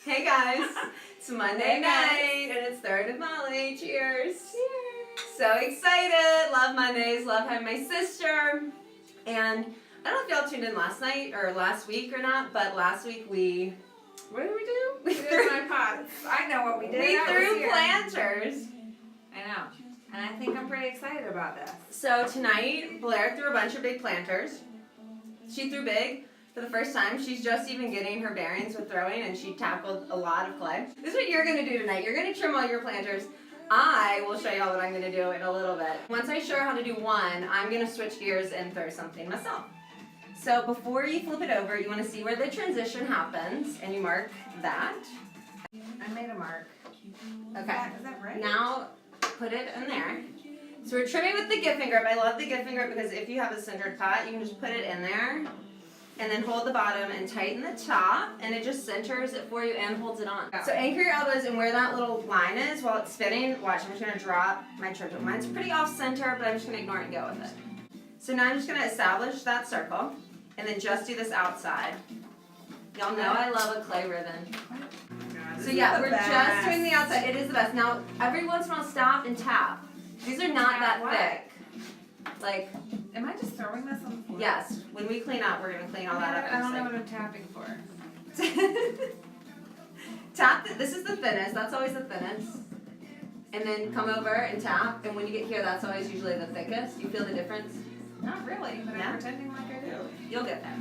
Hey guys, it's Monday Hey night and it's third of Molly. Cheers! Cheers! So excited! Love Mondays. Love having my sister. And I don't know if y'all tuned in last night or last week or not, but last week what did we do? We did my pots. I know what we did. We threw planters. I know. And I think I'm pretty excited about this. So tonight, Blair threw a bunch of big planters. She threw big for the first time. She's just even getting her bearings with throwing, and she tackled a lot of clay. This is what you're going to do tonight. You're going to trim all your planters. I will show y'all what I'm going to do in a little bit. Once I show her how to do one, I'm going to switch gears and throw something myself. So before you flip it over, you want to see where the transition happens, and you mark that. I made a mark. Okay. Is that right? Now put it in there. So we're trimming with the gift grip. I love the gift grip because if you have a centered pot, you can just put it in there and then hold the bottom and tighten the top, and it just centers it for you and holds it on. So anchor your elbows and where that little line is while it's spinning. Watch, I'm just going to drop my trim tool. Mine's pretty off center, but I'm just going to ignore it and go with it. So now I'm just going to establish that circle and then just do this outside. Y'all know I love a clay ribbon. So yeah, we're just doing the outside. It is the best. Now, every once in a while, stop and tap. These are not that thick. Like, am I just throwing this on the floor? yes. When we clean up, we're gonna clean all that up. I don't know what I'm tapping for. Tap. This is the thinnest. That's always the thinnest. And then come over and tap. And when you get here, that's always usually the thickest. You feel the difference? Not really, but I'm pretending like I do. You'll get there.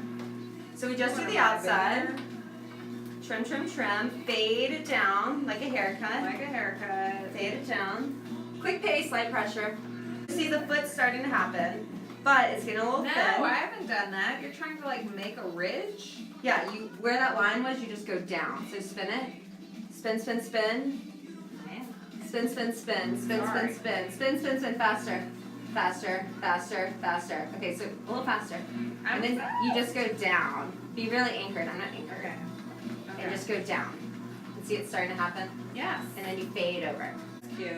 So we just do the outside. Trim, trim, trim. Fade it down like a haircut. Like a haircut. Fade it down. Quick pace, light pressure. See the foot starting to happen, but it's getting a little thin. No, I haven't done that. You're trying to like make a ridge? Yeah, you where that line was, you just go down. So spin it. Spin, spin, spin. Spin, spin, spin. Spin, spin, spin. Spin, spin, spin. Faster. Faster, faster, faster. Okay, so a little faster. And then you just go down. Be really anchored. I'm not anchored. Okay. And just go down. And see it starting to happen? Yes. And then you fade over. Cute.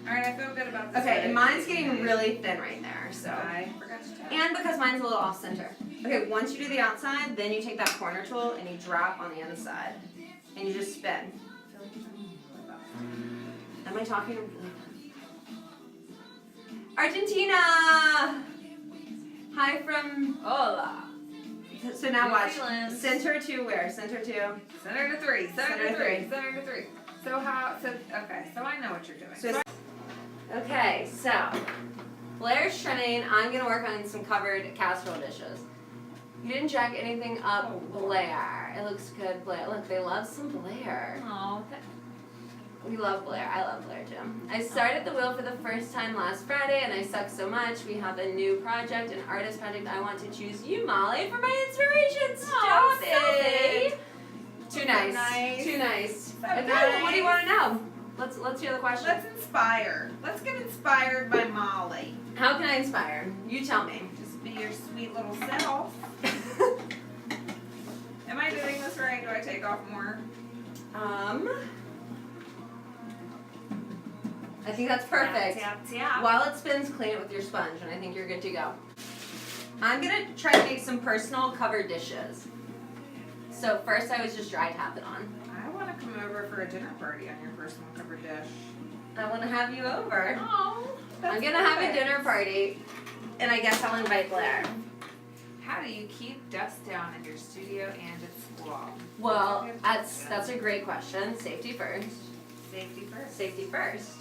Alright, I feel good about this. Okay, and mine's getting really thin right there, so. I forgot to tap. And because mine's a little off center. Okay, once you do the outside, then you take that corner tool and you drop on the inside. And you just spin. Am I talking? Argentina! Hi from Hola. So now New watch. Zealand. Center to where? Center to? Center to three. Center to three. Center to three. Okay, so I know what you're doing. So okay, so Blair's trimming. I'm gonna work on some covered casserole dishes. You didn't jack anything up, Blair. It looks good, Blair. Look, they love some Blair. Oh, We love Blair. I love Blair too. I started the wheel for the first time last Friday, and I suck so much. We have a new project, an artist project. I want to choose you, Molly, for my inspiration. Stop it. Too nice. Too nice. And then, what do you want to know? Let's hear the question. let's inspire. Let's get inspired by Molly. How can I inspire? You tell me. Just be your sweet little self. Am I doing this right? Do I take off more? I think that's perfect. Tap, tap, tap. While it spins, clean it with your sponge, and I think you're good to go. I'm gonna try to make some personal covered dishes. So first, I was just dry tap it on. I want to come over for a dinner party on your personal covered dish. I want to have you over. Oh, I'm gonna have a dinner party, and I guess I'll invite Blair. How do you keep dust down in your studio and at school? Well, that's a great question. Safety first. Safety first. Safety first.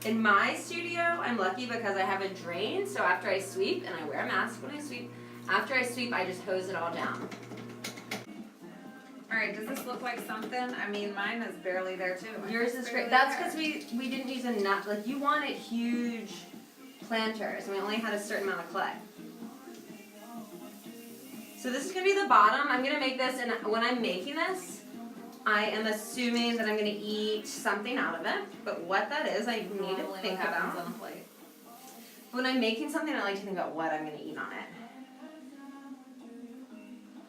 In my studio, I'm lucky because I have a drain, so after I sweep, and I wear a mask when I sweep, after I sweep, I just hose it all down. Alright, does this look like something? I mean, mine is barely there too. Yours is great. That's because we didn't use enough. Like, you wanted huge planters, and we only had a certain amount of clay. So this is going to be the bottom. I'm going to make this, and when I'm making this, I am assuming that I'm going to eat something out of it. But what that is, I need to think about. On a plate. When I'm making something, I like to think about what I'm going to eat on it.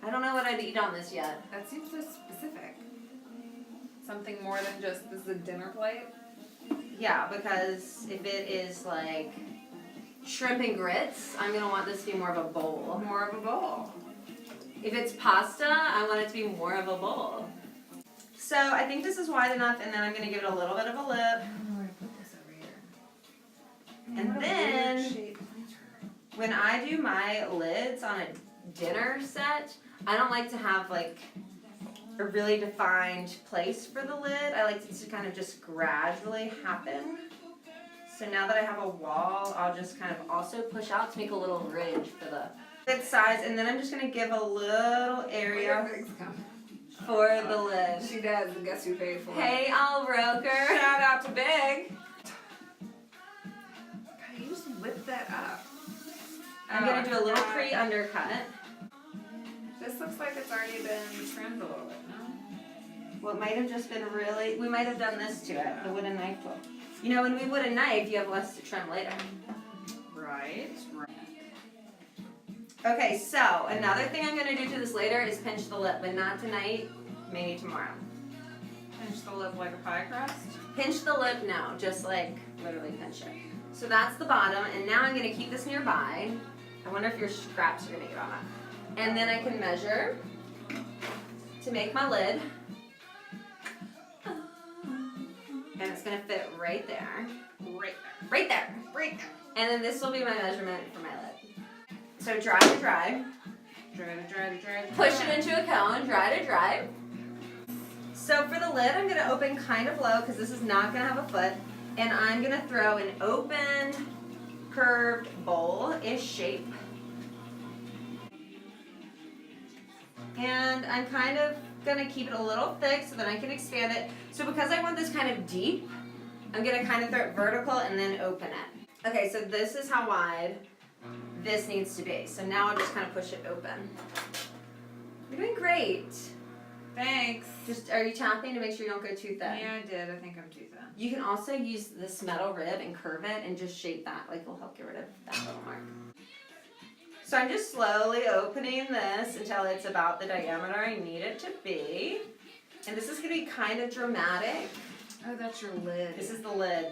I don't know what I'd eat on this yet. That seems so specific. Something more than just, this is a dinner plate? Yeah, because if it is like shrimp and grits, I'm going to want this to be more of a bowl. More of a bowl. If it's pasta, I want it to be more of a bowl. So I think this is wide enough, and then I'm gonna give it a little bit of a lip. I don't know where to put this over here. And What a then- weird shaped planter. When I do my lids on a dinner set, I don't like to have like a really defined place for the lid. I like it to kind of just gradually happen. So now that I have a wall, I'll just kind of also push out to make a little ridge for the good size, and then I'm just gonna give a little area Where did Biggs come? for the lid. She does, and guess who paid for it? Hey, Al Roker. Shout out to Big. God, you just whip that up. I'm gonna do a little God. pre-undercut. This looks like it's already been trimmed a little bit, no? Well, it might have just been we might have done this to it, the wooden knife tool. You know, when we wooden knife, you have less to trim later. Right. Okay, so another thing I'm gonna do to this later is pinch the lip, but not tonight, maybe tomorrow. Pinch the lip like a pie crust. Pinch the lip now, just like literally pinch it. So that's the bottom, and now I'm gonna keep this nearby. I wonder if your scraps are gonna get on it. And then I can measure to make my lid. And it's gonna fit right there. Right Right there. there. Right there. And then this will be my measurement for my lid. So dry to dry. Dry. Push it into a cone, dry to dry. So for the lid, I'm gonna open kind of low because this is not gonna have a foot. And I'm gonna throw an open, curved bowl-ish shape. And I'm kind of gonna keep it a little thick so that I can expand it. So because I want this kind of deep, I'm gonna kind of throw it vertical and then open it. Okay, so this is how wide this needs to be. So now I'll just kind of push it open. You're doing great. Thanks. Just, are you tapping to make sure you don't go too thin? Yeah, I did. I think I'm too thin. You can also use this metal rib and curve it and just shape that, like it'll help get rid of that little mark. So I'm just slowly opening this until it's about the diameter I need it to be. And this is gonna be kind of dramatic. Oh, that's your lid. This is the lid.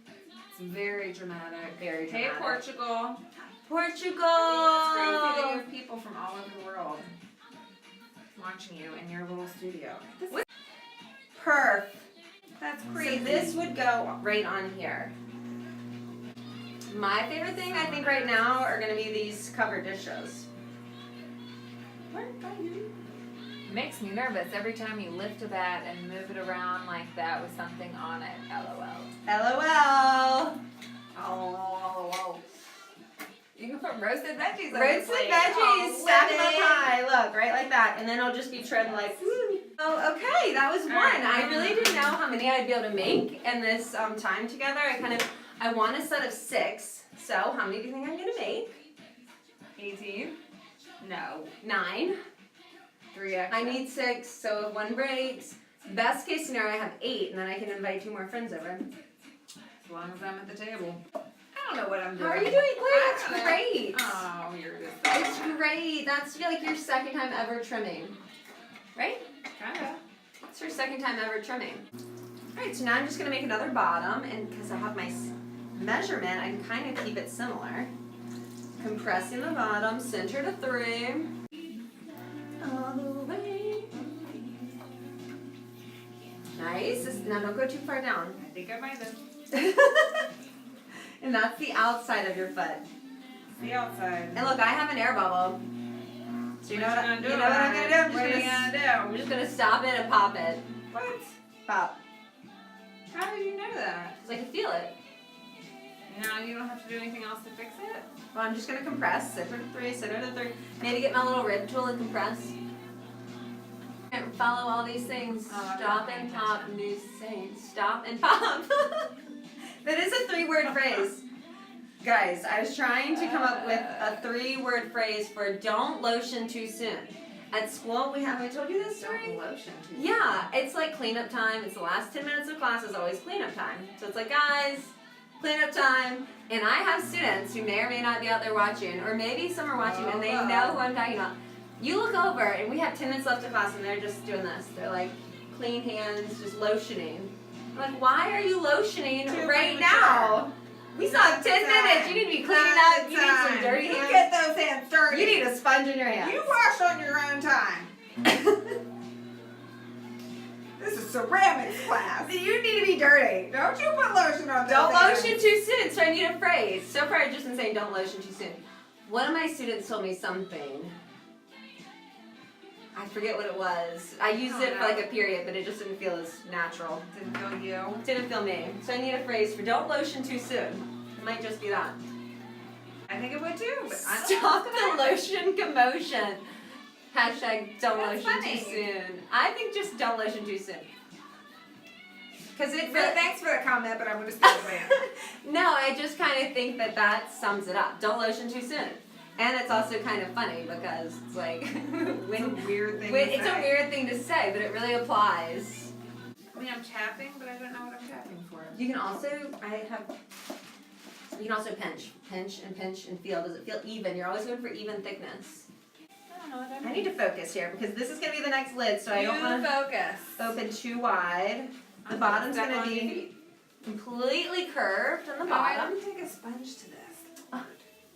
It's very dramatic. Very Hey, dramatic. Portugal. Portugal! It's crazy that you have people from all over the world watching you in your little studio. Perf. That's So crazy. this would go right on here. My favorite thing I think right now are gonna be these covered dishes. makes me nervous every time you lift that and move it around like that with something on it. LOL. LOL. Oh. You can put roasted veggies on Roasted the plate. veggies, stack them up living. high. Look, right like that. And then it'll just be trimmed like, woo. Oh, okay, that was one. I really didn't know how many I'd be able to make in this time together. I want a set of 6. So how many do you think I'm gonna make? 18. No. 9. 3 extra. I need 6, so if one breaks, best case scenario I have 8, and then I can invite 2 more friends over. As long as I'm at the table. I don't know what I'm doing. How are you doing? Great, it's great. Oh, you're just. It's great. That's like your second time ever trimming, right? Kinda. It's your second time ever trimming. Alright, so now I'm just going to make another bottom, and because I have my measurement, I can kind of keep it similar. Compressing the bottom, center to 3. All the way. Nice. Now don't go too far down. I think I might have. And that's the outside of your foot. The outside. And look, I have an air bubble. So you know what I'm gonna do? What are you I'm just gonna stop it and pop it. What? Pop. How did you know that? Because I can feel it. Now you don't have to do anything else to fix it? Well, I'm just gonna compress. Center to 3, center to 3. Maybe get my little rib tool and compress. And follow all these things. Oh, Stop and pop. New saying. Stop and pop. That is a 3-word phrase. Guys, I was trying to come up with a 3-word phrase for don't lotion too soon. At school, I told you this story? Don't lotion too. Yeah, it's like cleanup time. It's the last 10 minutes of class is always cleanup time. So it's like, guys, cleanup time. And I have students who may or may not be out there watching, or maybe some are watching and they know who I'm talking about. You look over and we have 10 minutes left of class and they're just doing this. They're like, clean hands, just lotioning. I'm like, why are you lotioning right now? We still have 10 minutes. You need to be cleaning up. You need some dirty You hands. get those hands dirty. You need a sponge in your hands. You wash on your own time. This is ceramics class. You need to be dirty. Don't you put lotion on Don't those lotion too soon, so I need a phrase. So far I've just been saying don't lotion too soon. One of my students told me something. I forget what it was. I used it for like a period, but it just didn't feel as natural. Didn't feel you. Didn't feel me. So I need a phrase for don't lotion too soon. It might just be that. I think it would too, but I don't Stop know. the lotion commotion. Hashtag don't That's lotion funny. too soon. I think just don't lotion too soon. Because it But thanks for the comment, but I'm going to steal it, man. No, I just kind of think that that sums it up. Don't lotion too soon. And it's also kind of funny because it's like It's a weird thing it's to say. a weird thing to say, but it really applies. I mean, I'm tapping, but I don't know what I'm tapping for. You can also pinch and feel. Does it feel even? You're always going for even thickness. I don't know what that I need to focus here because this is going to be the next lid, so I don't want to focus. open too wide. The bottom's Step going on to your be feet. completely curved on the Oh, I bottom. didn't take a sponge to this.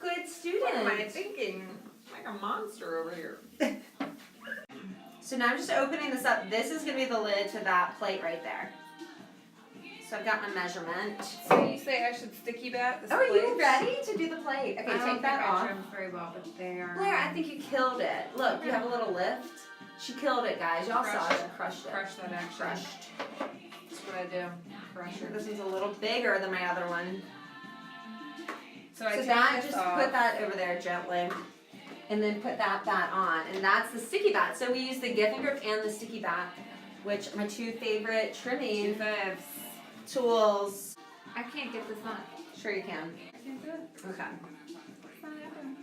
Good What am I student. thinking? I'm like a monster over here. So now I'm just opening this up. This is going to be the lid to that plate right there. So I've got my measurement. So you say I should sticky bat this Oh, are you plate? ready to do the plate? Okay, I don't take that think I off. trimmed very well, but they are. Blair, I think you killed it. Look, you have a little lift. She killed it, guys. Y'all saw Crushed it. it. Crushed it. Crush that action. Crushed. That's what I do. Crush it. This one's a little bigger than my other one. So I So take that, this just off. put that over there gently. And then put that bat on. And that's the sticky bat. So we use the Gift Grip and the sticky bat, which are my two favorite trimming fibs. tools. I can't get this on. Sure you can. I can do it. Okay. It's not happening.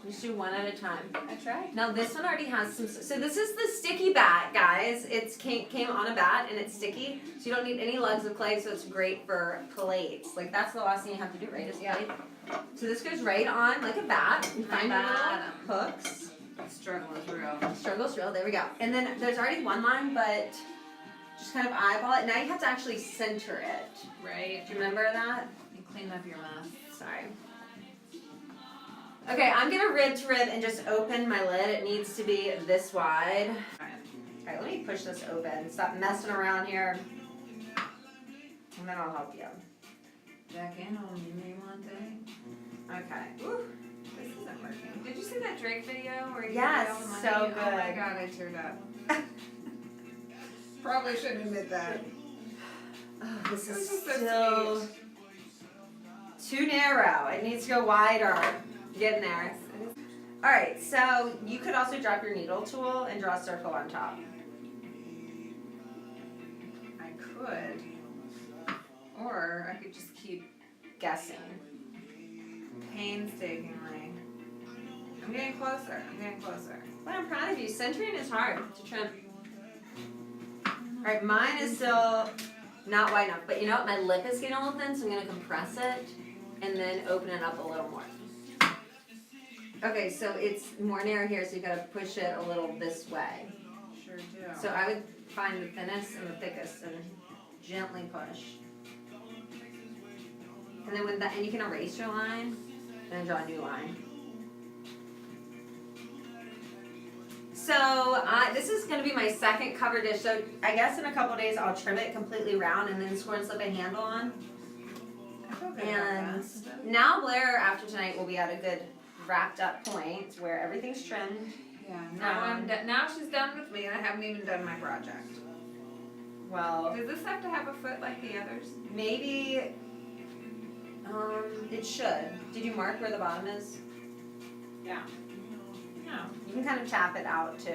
Just do one at a time. I tried. Now this one already has some, so this is the sticky bat, guys. It's came on a bat and it's sticky, so you don't need any lugs of clay, so it's great for plates. Like that's the last thing you have to do, right, is plate. So this goes right on like a bat. You find your little hooks. Struggle is real. Struggle's real, there we go. And then there's already one line, but just kind of eyeball it. Now you have to actually center it. Right. Do you remember that? You clean up your mess. Sorry. Okay, I'm gonna rib to rib and just open my lid. It needs to be this wide. Okay, let me push this open. Stop messing around here. And then I'll help you. Jack in on me one day. Okay. Ooh, this isn't working. Did you see that Drake video where he Yes, got all the money? so Oh my good. god, I teared up. Probably shouldn't admit that. Oh, this It was is just so still too narrow. It needs to go wider. Getting there. Alright, so you could also drop your needle tool and draw a circle on top. I could. Or I could just keep Guessing. painstakingly. I'm getting closer. I'm getting closer. But I'm proud of you. Centering is hard to trim. Alright, mine is still not wide enough. But you know what? My lip is getting a little thin, so I'm going to compress it and then open it up a little more. Okay, so it's more narrow here, so you got to push it a little this way. Sure do. So I would find the thinnest and the thickest and gently push. And then and you can erase your line and then draw a new line. So this is going to be my second cover dish. So I guess in a couple days I'll trim it completely round and then score and slip a handle on. I feel good And about that. now Blair, after tonight, will be at a good wrapped up point where everything's trimmed. Yeah, now I'm done. Now she's done with me and I haven't even done my project. Well, Does this have to have a foot like the others? maybe it should. Did you mark where the bottom is? Yeah. No. You can kind of tap it out too.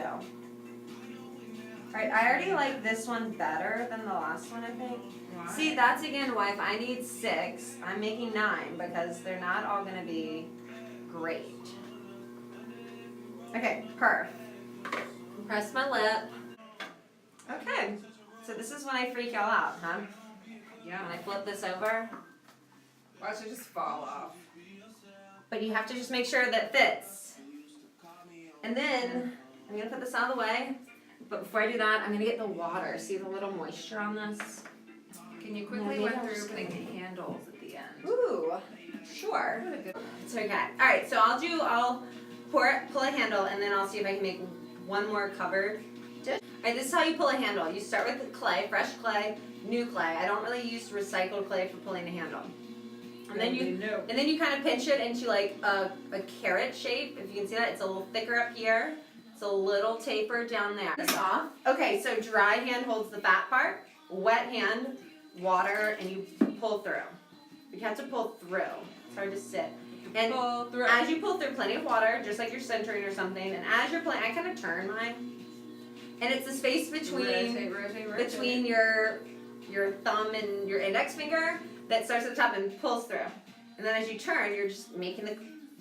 Alright, I already like this one better than the last one, I think. Why? See, that's again why if I need 6, I'm making 9 because they're not all going to be great. Okay, perf. Press my lip. Okay, so this is when I freak y'all out, huh? Yeah. When I flip this over. Watch it just fall off. But you have to just make sure that it fits. And then, I'm going to put this out of the way. But before I do that, I'm going to get the water. See the little moisture on this? Can you Yeah, quickly maybe run I'll through just putting go- handles at the end? Ooh, sure. What a good- It's okay. Alright, so I'll pull a handle and then I'll see if I can make one more covered dish. And this is how you pull a handle. You start with clay, fresh clay, new clay. I don't really use recycled clay for pulling a handle. And then you kind of pinch it into like a carrot shape. If you can see that, it's a little thicker up here. It's a little taper down there. This off. Okay, so dry hand holds the fat part. Wet hand, water, and you pull through. You have to pull through. It's hard to sit. And as you pull through, plenty of water, just like you're centering or something. And as you're pulling, I kind of turn mine. And it's the space between between your thumb and your index finger that starts at the top and pulls through. And then as you turn, you're just making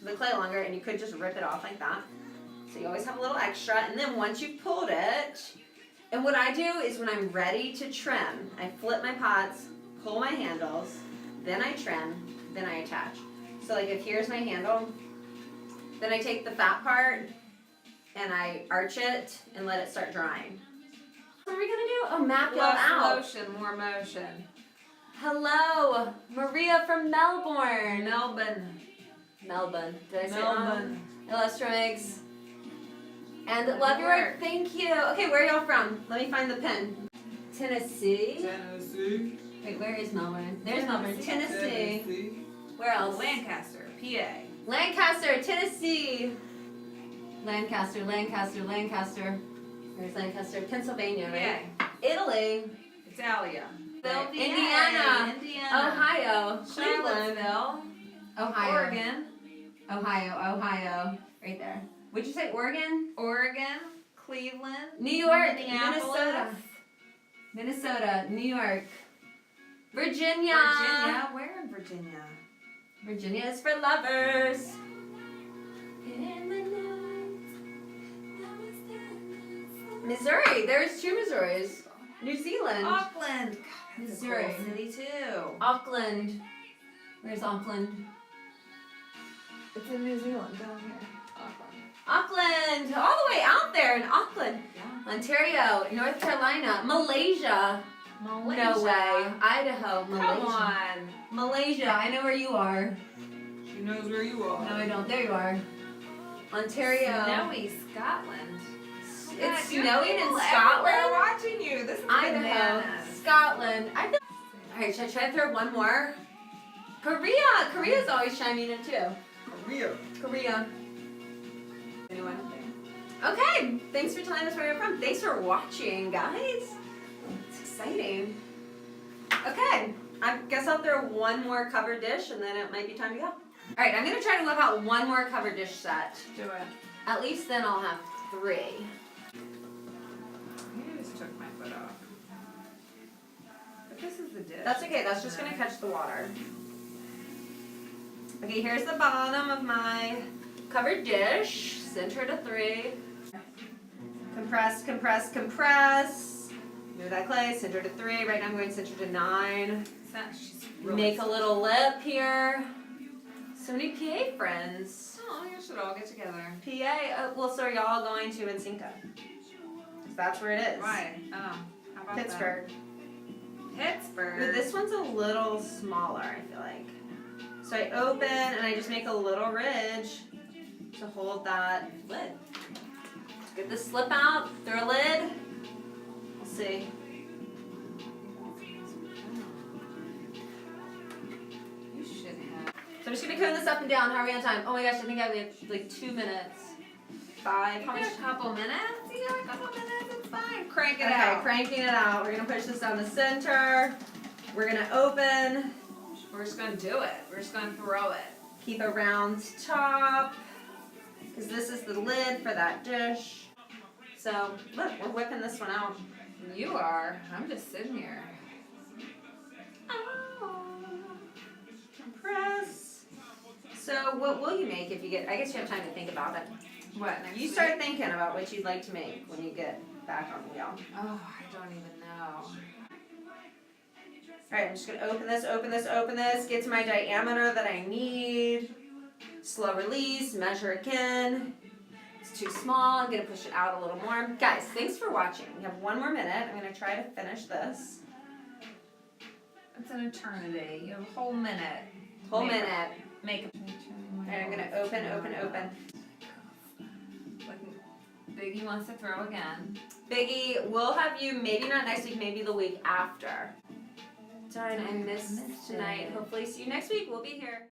the clay longer, and you could just rip it off like that. So you always have a little extra. And then once you've pulled it, and what I do is when I'm ready to trim, I flip my pots, pull my handles, then I trim, then I attach. So like if here's my handle, then I take the fat part and I arch it and let it start drying. What are we gonna do? Oh, map y'all out. Less motion, more motion. Hello, Maria from Melbourne. Melbourne. Did I say Melbourne. Illustramegs. And Good love your work. work. Thank you. Okay, where are y'all from? Let me find the pin. Tennessee. Wait, where is Melbourne? There's Melbourne. Tennessee. Where else? Lancaster, PA. Lancaster, Tennessee. Lancaster. Where's Lancaster? Pennsylvania, right? PA. Italy. Italia. Indiana. Ohio. Cleveland. Charlottesville. Ohio. Oregon. Ohio. Right there. Would you say Oregon? Oregon. Cleveland. New York. Minneapolis. Minnesota. New York. Virginia. Virginia. Where in Virginia? Virginia is for lovers. Missouri. There's two Missouris. New Zealand. Auckland. God, that's Missouri. a cool city too. Auckland. Where's Auckland? It's in New Zealand down here. Auckland. All the way out there in Auckland. Yeah. Ontario. North Carolina. Malaysia. Malaysia. No way. Idaho. Malaysia. Come on. Malaysia. I know where you are. She knows where you are. No, I don't. There you are. Ontario. Snowy Scotland. It's snowing in Scotland. We're watching you. This is Idaho. bananas. Scotland. Alright, should I try to throw one more? Korea. Korea's always chiming in too. Korea. Anyone? Okay. Thanks for telling us where you're from. Thanks for watching, guys. It's exciting. Okay. I guess I'll throw one more covered dish and then it might be time to go. Alright, I'm going to try to whip out one more covered dish set. Do it. At least then I'll have 3. You just took my foot off. But this is the dish. That's okay. That's just going to catch the water. Okay, here's the bottom of my covered dish. Center to 3. Compress. Move that clay. Center to 3. Right now I'm going center to 9. Make a little lip here. So many PA friends. Oh, you should all get together. PA, well, so are y'all going to Encinco? That's where it is. Right. Oh, how about Pittsburgh. that? Pittsburgh. Ooh, this one's a little smaller, I feel like. So I open and I just make a little ridge to hold that lid. Get the slip out, throw a lid. We'll see. You should have. So I'm just gonna cone this up and down. How are we on time? Oh my gosh, I think I have like 2 minutes. 5. How much? A couple minutes. You got a couple minutes. It's fine. Crank it Okay, out. cranking it out. We're gonna push this down the center. We're gonna open. We're just gonna do it. We're just gonna throw it. Keep a round top. Because this is the lid for that dish. So, look, we're whipping this one out. You are. I'm just sitting here. Oh. Compress. So, what will you make if you get, I guess you have time to think about it. What? Next You week? start thinking about what you'd like to make when you get back on the wheel. Oh, I don't even know. Alright, I'm just going to open this, get to my diameter that I need. Slow release, measure again. It's too small, I'm going to push it out a little more. Guys, thanks for watching. We have 1 more minute. I'm going to try to finish this. It's an eternity. You have a whole minute. Whole Make a- minute. Make a. Alright, I'm going to open. Like, Biggie wants to throw again. Biggie, we'll have you maybe not next week, maybe the week after. Darn, I missed Missed tonight. it. Hopefully see you next week. We'll be here.